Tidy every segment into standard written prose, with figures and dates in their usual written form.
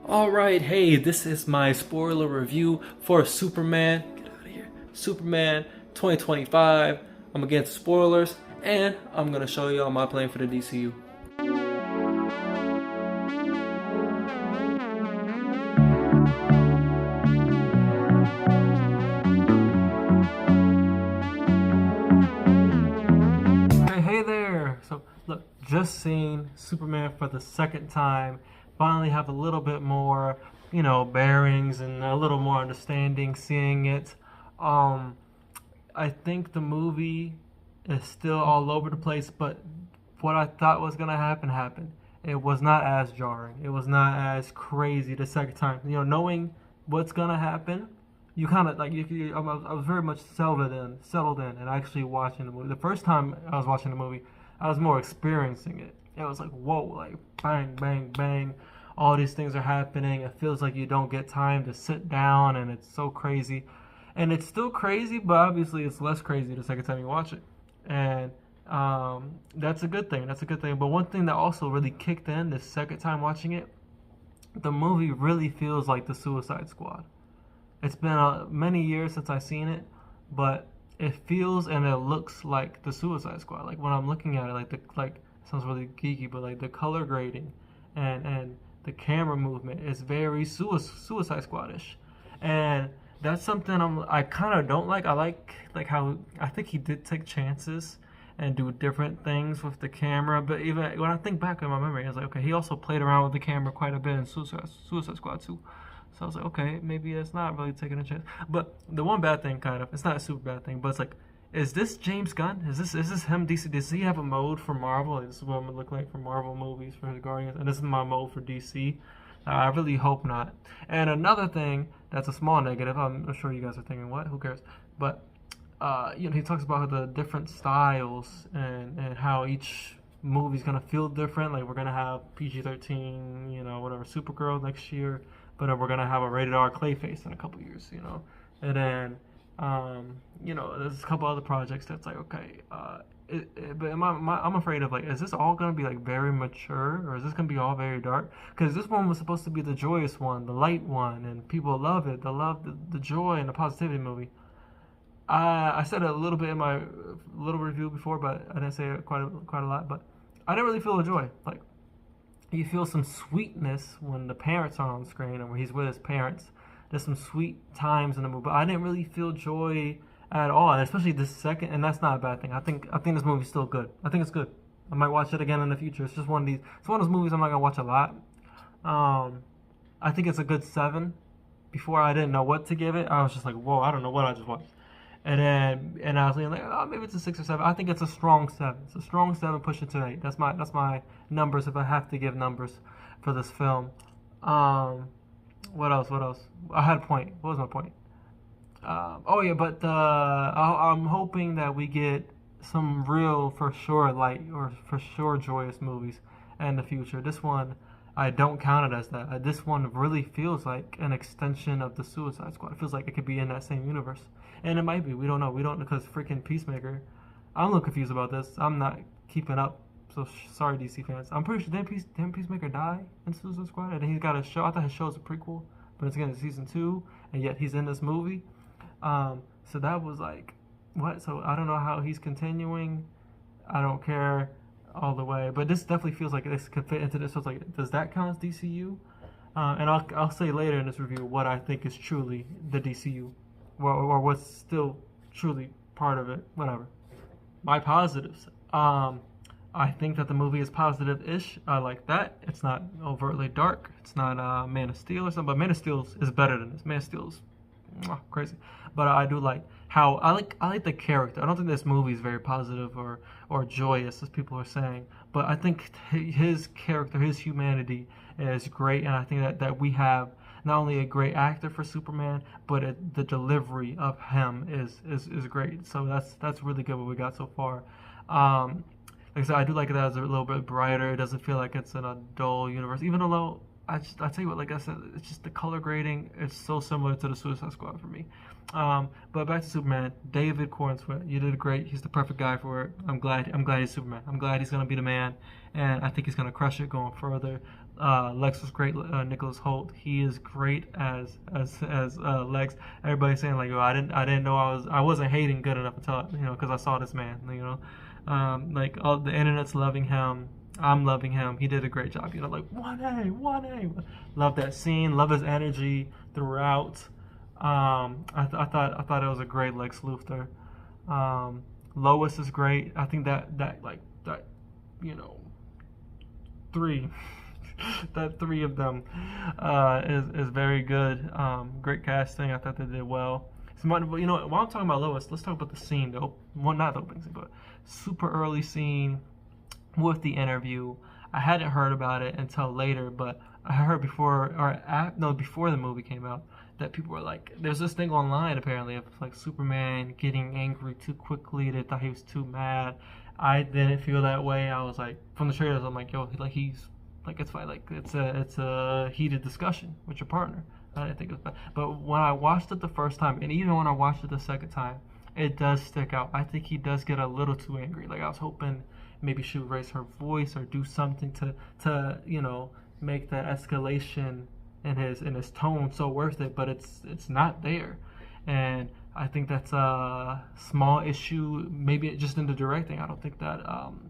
Alright, hey, this is my spoiler review for Superman. Get out of here. Superman 2025. I'm against spoilers, and I'm gonna show y'all my plan for the DCU. Hey there! So, look, just seeing Superman for the second time, finally have a little bit more, bearings and a little more understanding seeing it. Um, I think the movie is still all over the place, but what I thought was gonna happen happened. It was not as jarring. It was not as crazy the second time. Knowing what's gonna happen, you kind of like I was very much settled in, and actually watching the movie. The first time I was watching the movie, I was more experiencing it. It was like whoa, like bang, bang, bang. All these things are happening. It feels like you don't get time to sit down, and it's so crazy. And it's still crazy, but obviously it's less crazy the second time you watch it. And that's a good thing. That's a good thing. But one thing that also really kicked in the second time watching it, the movie really feels like the Suicide Squad. It's been many years since I've seen it, but it feels and it looks like the Suicide Squad. Like when I'm looking at it, like it sounds really geeky, but like the color grading and the camera movement is very Suicide Squad-ish, and that's something I kind of don't like. I like how I think he did take chances and do different things with the camera. But even when I think back in my memory, I was like, okay, he also played around with the camera quite a bit in Suicide Squad 2. So I was like, okay, maybe it's not really taking a chance. But the one bad thing, kind of, it's not a super bad thing, but it's like, is this James Gunn? Is this him? DC? Does he have a mode for Marvel? Like, this is what I'm gonna look like for Marvel movies for the Guardians, and this is my mode for DC. I really hope not. And another thing that's a small negative. I'm sure you guys are thinking, what? Who cares? But he talks about the different styles and how each movie's gonna feel different. Like we're gonna have PG-13, whatever, Supergirl next year, but we're gonna have a rated R Clayface in a couple years. And then there's a couple other projects that's like, okay, but I'm afraid of like, is this all gonna be like very mature, or is this gonna be all very dark? Because this one was supposed to be the joyous one, the light one, and people love it. They love the joy and the positivity movie. I said it a little bit in my little review before, but I didn't say it quite a lot. But I didn't really feel the joy. Like you feel some sweetness when the parents are on screen, or when he's with his parents. There's some sweet times in the movie, but I didn't really feel joy at all, and especially the second. And that's not a bad thing. I think this movie's still good. I think it's good. I might watch it again in the future. It's just one of these. It's one of those movies I'm not gonna watch a lot. I think it's a good 7. Before I didn't know what to give it. I was just like, whoa, I don't know what I just watched. And I was thinking like, oh, maybe it's a 6 or 7. I think it's a strong 7. It's a strong 7 pushing to 8. That's my numbers if I have to give numbers for this film. What else? What else? I had a point. What was my point? Oh yeah, but I'm hoping that we get some real, for sure, light or for sure joyous movies in the future. This one, I don't count it as that. This one really feels like an extension of the Suicide Squad. It feels like it could be in that same universe, and it might be. We don't know. We don't, because freaking Peacemaker. I'm a little confused about this. I'm not keeping up. So sorry, DC fans. I'm pretty sure didn't Peacemaker die in Suicide Squad, and he's got a show. I thought his show was a prequel, but it's getting season 2, and yet he's in this movie. So that was like, what? So I don't know how he's continuing. I don't care all the way, but this definitely feels like this could fit into this. So it's like, does that count as DCU? And I'll say later in this review what I think is truly the DCU, or what's still truly part of it. Whatever. My positives. I think that the movie is positive-ish. I like that. It's not overtly dark. It's not Man of Steel or something. But Man of Steel is better than this. Man of Steel is crazy. But I do like how I like the character. I don't think this movie is very positive or joyous as people are saying. But I think his character, his humanity is great, and I think that we have not only a great actor for Superman, but the delivery of him is great. So that's really good what we got so far. Like I said, I do like it that it's a little bit brighter. It doesn't feel like it's in a dull universe. Even though I tell you what, like I said, it's just the color grading. It's so similar to the Suicide Squad for me. But back to Superman. David Corenswet, you did great. He's the perfect guy for it. I'm glad he's Superman. I'm glad he's gonna be the man, and I think he's gonna crush it going further. Lex was great. Nicholas Holt, he is great as Lex. Everybody's saying like, oh, I didn't know I wasn't hating good enough until because I saw this man. Like all the internet's loving him. I'm loving him. He did a great job. Like 1A. Love that scene. Love his energy throughout. I thought it was a great Lex Luthor. Lois is great. I think that you know three that three of them is very good. Great casting. I thought they did well. So, while I'm talking about Lois, let's talk about the scene. Well, not the opening scene, but super early scene with the interview. I hadn't heard about it until later, but I heard before the movie came out that people were like, there's this thing online apparently of like Superman getting angry too quickly. They thought he was too mad. I didn't feel that way. I was like, from the trailers, I'm like, yo, like he's like, it's fine. Like it's a heated discussion with your partner. I didn't think it was bad. But when I watched it the first time, and even when I watched it the second time, it does stick out. I think he does get a little too angry. Like I was hoping maybe she would raise her voice or do something to make that escalation in his tone so worth it, but it's not there. And I think that's a small issue, maybe just in the directing. I don't think that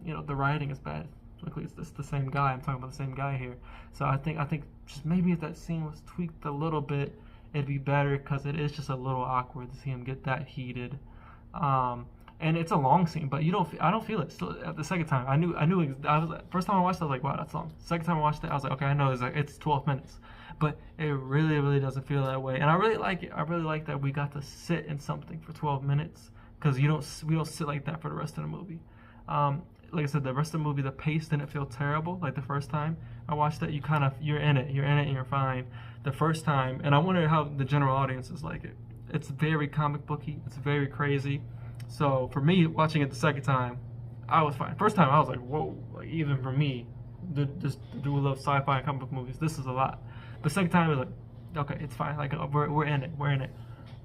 the writing is bad. Luckily it's the same guy. I'm talking about the same guy here. So I think just maybe if that scene was tweaked a little bit, it'd be better, because it is just a little awkward to see him get that heated. And it's a long scene, but I don't feel it. Still, at the second time, I knew. First time I watched it, I was like, wow, that's long. Second time I watched it, I was like, okay, I know it's 12 minutes, but it really, really doesn't feel that way. And I really like it. I really like that we got to sit in something for 12 minutes, because we don't sit like that for the rest of the movie. Like I said, the rest of the movie, the pace didn't feel terrible. Like the first time I watched it, you're in it, and you're fine. The first time, and I wonder how the general audience is like it. It's very comic booky. It's very crazy. So for me, watching it the second time, I was fine. First time, I was like, whoa. Like even for me, just do love sci-fi and comic book movies, this is a lot. But second time, it was like, okay, it's fine. Like we're in it. We're in it.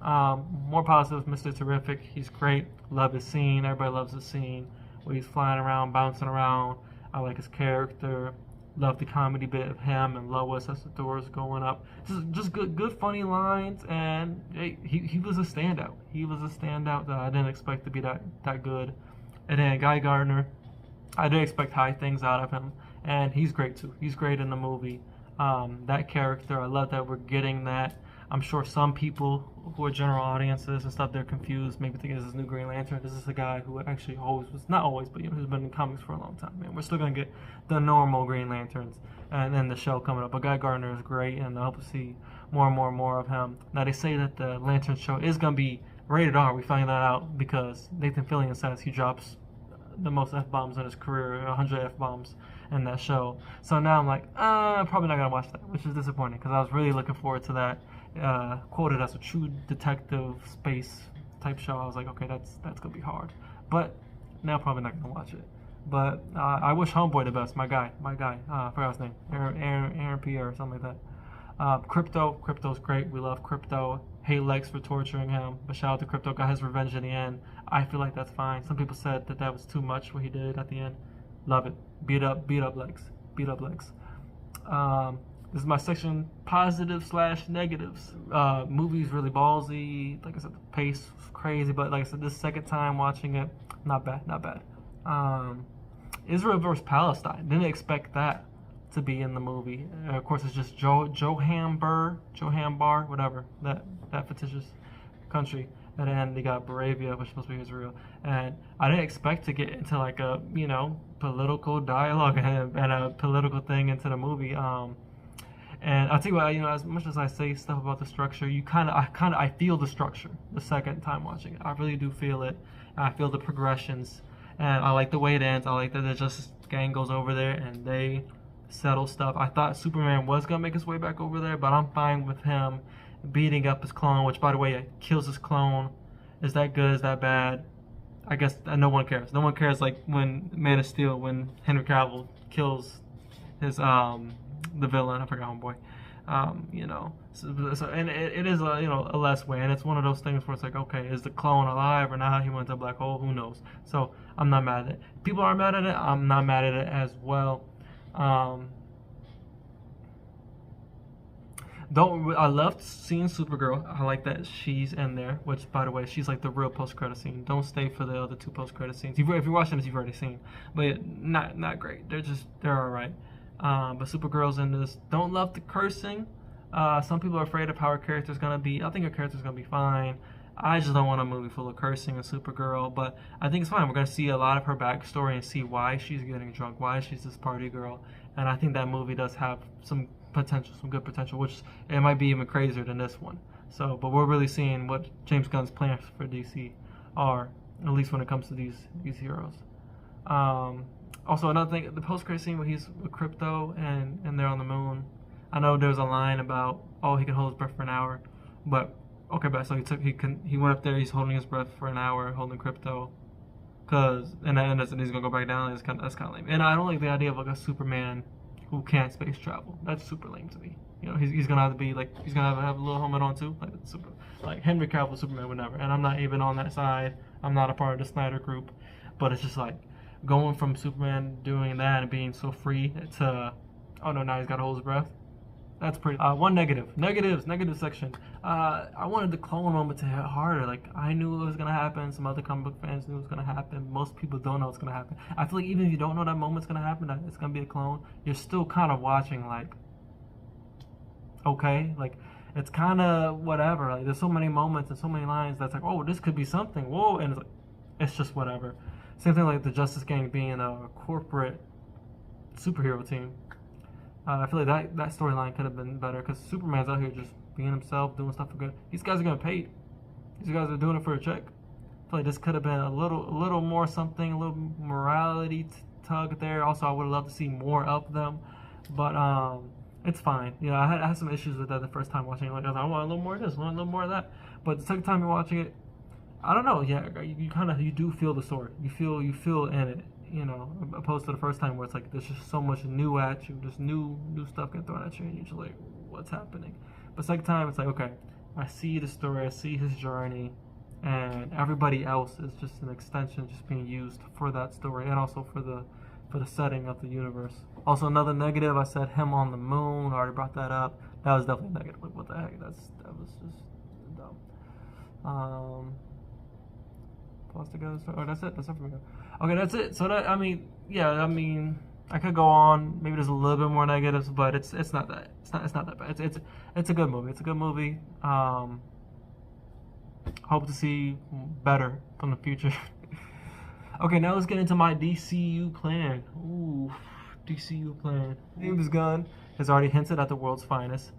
More positive, Mr. Terrific. He's great. Love his scene. Everybody loves his scene where he's flying around, bouncing around. I like his character. Love the comedy bit of him and Lois as the doors going up. Just good funny lines, and he was a standout. He was a standout that I didn't expect to be that good. And then Guy Gardner, I didn't expect high things out of him, and he's great too. He's great in the movie. That character, I love that we're getting that. I'm sure some people who are general audiences and stuff, they're confused. Maybe thinking this is new Green Lantern. This is a guy who actually always was, not always, but who's been in comics for a long time. Man, we're still gonna get the normal Green Lanterns and then the show coming up. But Guy Gardner is great, and I hope to see more and more of him. Now they say that the Lantern show is gonna be rated R. We find that out because Nathan Fillion says he drops the most F-bombs in his career, 100 F-bombs in that show. So now I'm like, probably not gonna watch that, which is disappointing, because I was really looking forward to that. Quoted as a true detective space type show. I was like, okay, that's gonna be hard, but now probably not gonna watch it. But I wish Homeboy the best. My guy. I forgot his name. Aaron Pierre or something like that. Crypto's great. We love Crypto. Hate Lex for torturing him, but shout out to Crypto. Got his revenge in the end. I feel like that's fine. Some people said that was too much what he did at the end. Love it. Beat up Lex. This is my section, positive/negatives. Movie's really ballsy. Like I said, the pace was crazy, but like I said, this second time watching it, not bad. Israel versus Palestine. Didn't expect that to be in the movie. Of course, it's just Johan Bar, whatever, that fictitious country. And then they got Baravia, which is supposed to be Israel. And I didn't expect to get into like a, political dialogue and a political thing into the movie. And I'll tell you what, as much as I say stuff about the structure, I feel the structure the second time watching it. I really do feel it. I feel the progressions, and I like the way it ends. I like that the Justice Gang goes over there and they settle stuff. I thought Superman was gonna make his way back over there, but I'm fine with him beating up his clone. Which, by the way, kills his clone. Is that good? Is that bad? I guess no one cares. No one cares. Like when Man of Steel, when Henry Cavill kills his the villain, I forgot Homeboy. So and it is a less way, and it's one of those things where it's like, okay, is the clone alive or not? He went to a black hole, who knows? So I'm not mad at it. People are mad at it. I'm not mad at it as well. Don't I loved seeing Supergirl. I like that she's in there. Which, by the way, she's like the real post-credit scene. Don't stay for the other two post-credit scenes. If you're watching this, you've already seen. But not great. They're all right. But Supergirl's in this. Don't love the cursing. Some people are afraid of how her character's gonna be. I think her character's gonna be fine. I just don't want a movie full of cursing and Supergirl, but I think it's fine. We're gonna see a lot of her backstory and see why she's getting drunk, why she's this party girl, and I think that movie does have some potential, some good potential, which it might be even crazier than this one. So, but we're really seeing what James Gunn's plans for DC are, at least when it comes to these heroes. Also, another thing, the post-credit scene where he's with Crypto and they're on the moon. I know there's a line about, oh, he can hold his breath for an hour, but okay, but so he went up there. He's holding his breath for an hour, holding Crypto, and he's gonna go back down. That's kind of lame. And I don't like the idea of like a Superman who can't space travel. That's super lame to me. You know, he's gonna have to be like he's gonna have a little helmet on too, like Henry Cavill Superman would never. And I'm not even on that side. I'm not a part of the Snyder group, but it's just like going from Superman doing that and being so free to, oh no, now he's got to hold his breath. That's pretty. One negative section. I wanted the clone moment to hit harder. Like, I knew it was gonna happen. Some other comic book fans knew it was gonna happen. Most people don't know it's gonna happen. I feel like even if you don't know that moment's gonna happen, that it's gonna be a clone, you're still kind of watching. Like, okay, like it's kind of whatever. Like, there's so many moments and so many lines that's like, oh, this could be something. Whoa, and it's like, it's just whatever. Same thing like the Justice Gang being a corporate superhero team. I feel like that storyline could have been better because Superman's out here just being himself, doing stuff for good. These guys are getting paid. These guys are doing it for a check. I feel like this could have been a little more something, a little morality tug there. Also, I would love to see more of them, but it's fine. You know, I had some issues with that the first time watching it. Like, I was like, I want a little more of this, I want a little more of that. But the second time you're watching it, I don't know. Yeah, you do feel the story. You feel in it. You know, opposed to the first time where it's like there's just so much new at you, just new stuff getting thrown at you, and you're just like, what's happening? But second time, it's like, okay, I see the story, I see his journey, and everybody else is just an extension, just being used for that story, and also for the setting of the universe. Also, another negative, I said him on the moon. I already brought that up. That was definitely negative. Like, what the heck? That was just dumb. Pause together. Oh, that's it. That's it for me. Okay, that's it. So that, I could go on. Maybe there's a little bit more negatives, but it's not that. It's not that bad. It's a good movie. It's a good movie. Hope to see better from the future. Okay, now let's get into my DCU plan. Ooh, DCU plan. James Gunn has already hinted at the world's finest.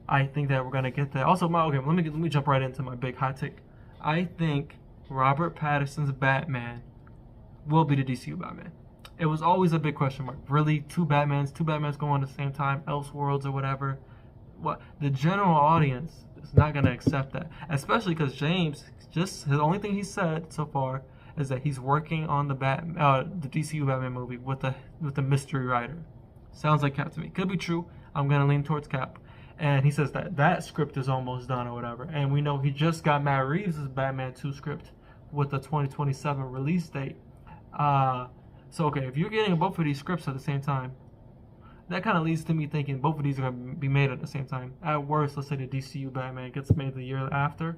I think that we're gonna get that. Also, let me jump right into my big hot take. I think Robert Pattinson's Batman will be the DCU Batman. It was always a big question mark. Really, two Batmans going at the same time, Elseworlds or whatever. What the general audience is not gonna accept that, especially because James his only thing he said so far is that he's working on the DCU Batman movie with the mystery writer. Sounds like Cap to me. Could be true. I'm gonna lean towards Cap. And he says that script is almost done or whatever. And we know he just got Matt Reeves' Batman 2 script with the 2027 release date. So, okay, if you're getting both of these scripts at the same time, that kind of leads to me thinking both of these are going to be made at the same time. At worst, let's say the DCU Batman gets made the year after.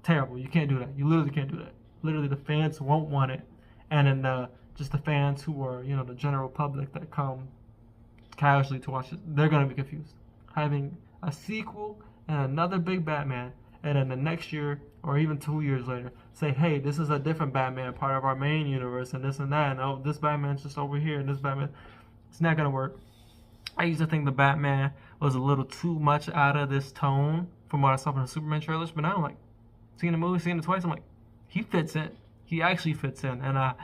Terrible. You can't do that. You literally can't do that. Literally, the fans won't want it. And then just the fans who are, the general public that come casually to watch it, they're going to be confused. Having a sequel and another big Batman, and then the next year or even 2 years later say, hey, this is a different Batman, part of our main universe, and this and that, and oh, this Batman's just over here, and this Batman, it's not gonna work. I used to think the Batman was a little too much out of this tone from what I saw from the Superman trailers, but now I'm like, seeing the movie, seeing it twice, I'm like, he fits in. He actually fits in, and I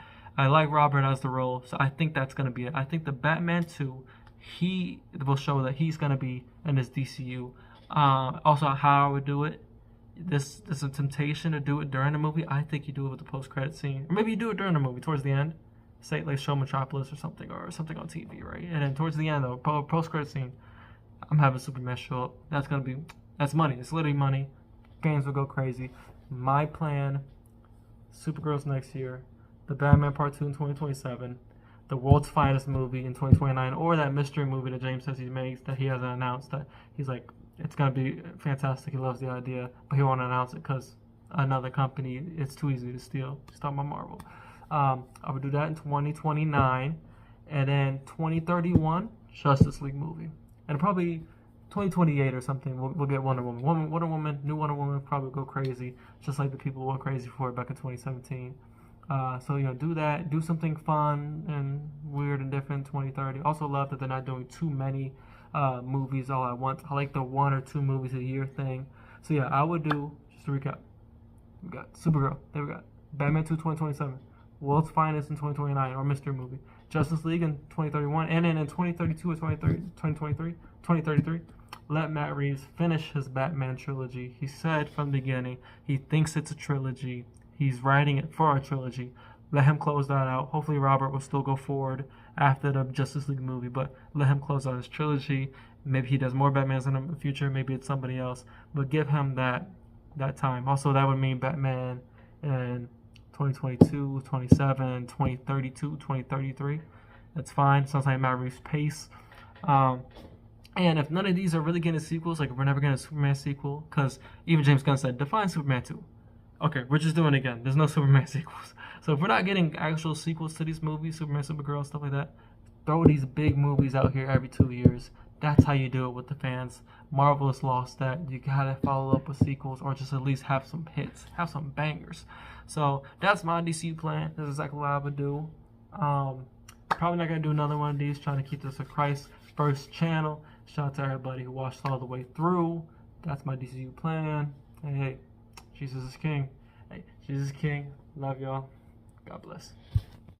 like Robert as the role, so I think that's gonna be it. I think the Batman 2, he will show that he's gonna be in this DCU. Also, how I would do it. There's a temptation to do it during the movie. I think you do it with the post-credit scene, or maybe you do it during the movie towards the end. Say like show Metropolis or something on TV, right? And then towards the end, though, post-credit scene, I'm having Superman show up. That's money. It's literally money. Fans will go crazy. My plan: Supergirl's next year, the Batman Part 2 in 2027. The world's finest movie in 2029, or that mystery movie that James says he makes that he hasn't announced, that he's like it's gonna be fantastic. He loves the idea, but he won't announce it because another company, it's too easy to steal. He's talking about Marvel. I would do that in 2029, and then 2031 Justice League movie, and probably 2028 or something. We'll get Wonder Woman. New Wonder Woman probably go crazy, just like the people went crazy for it back in 2017. So do that. Do something fun and weird and different. 2030. Also love that they're not doing too many movies all at once. I like the 1 or 2 movies a year thing. So yeah, I would do, just to recap, we got Supergirl. There we got Batman 2 2027. World's Finest in 2029, or Mystery Movie. Justice League in 2031, and then in 2032 or 2033, let Matt Reeves finish his Batman trilogy. He said from the beginning he thinks it's a trilogy. He's writing it for a trilogy. Let him close that out. Hopefully Robert will still go forward after the Justice League movie, but let him close out his trilogy. Maybe he does more Batmans in the future. Maybe it's somebody else, but give him that time. Also, that would mean Batman in 2022, 27, 2032, 2033. That's fine. Sounds like Matt Reeves' pace. And if none of these are really getting sequels, like we're never getting a Superman sequel, because even James Gunn said, define Superman 2. Okay, we're just doing it again. There's no Superman sequels. So if we're not getting actual sequels to these movies, Superman, Supergirl, stuff like that, throw these big movies out here every 2 years. That's how you do it with the fans. Marvel has lost that. You gotta follow up with sequels, or just at least have some hits, have some bangers. So that's my DCU plan. That's exactly what I would do. Probably not gonna do another one of these. Trying to keep this a Christ first channel. Shout out to everybody who watched all the way through. That's my DCU plan. Hey, Jesus is King. Hey, Jesus is King. Love y'all. God bless.